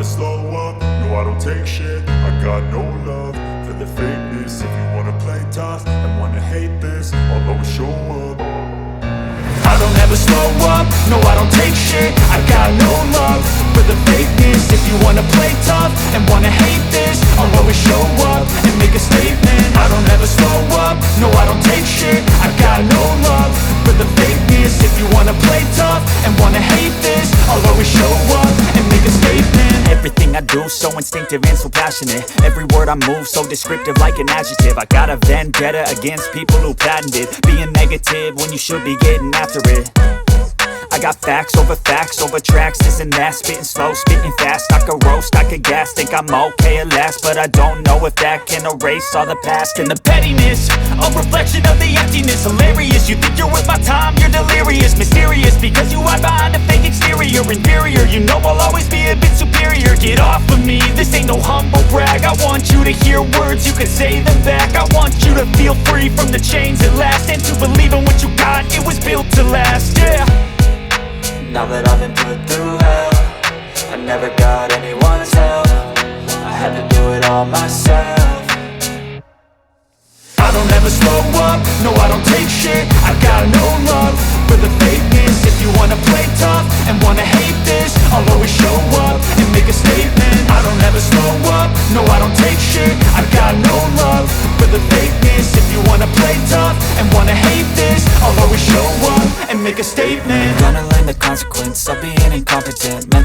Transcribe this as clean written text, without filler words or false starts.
slow up, no I don't take shit. I got no love for the fakeness. If you wanna play tough and wanna hate this, I'll always show up. I don't ever slow up, no I don't take shit. I got no love for the fakeness. If you wanna play tough and wanna hate this, I'll always show up and make a statement. I don't ever slow up, no I don't take shit. I got no love for the fakeness. If you wanna play tough and wanna hate this, I'll always show up and make a statement. Everything I do so instinctive and so passionate. Every word I move so descriptive like an adjective. I got a vendetta against people who patented being negative when you should be getting after it. I got facts over tracks, this and that. Spitting slow, spitting fast, I could roast, I could gas. Think I'm okay at last, but I don't know if that can erase all the past. And the pettiness, a reflection of the emptiness. Hilarious, you think you're worth my time, you're delirious. Mysterious, because you hide behind a fake exterior. Inferior, you know I'll always be a bit superior. Get off of me, this ain't no humble brag. I want you to hear words, you can say them back. I want you to feel free from the chains at last, and to believe in what you got, it was built to last, yeah. Now that I've been put through hell, I never got anyone's help. I had to do it all myself. I don't ever slow up, no I don't take shit. I got no love for the fakeness. If you wanna play tough and wanna hate this, I'll always show up and make a statement. I don't ever slow up, no I don't take shit. I got no love for the fakeness. If you wanna play tough and wanna hate this, I'll always show up and make a statement. Gonna learn the consequence of being incompetent. Mental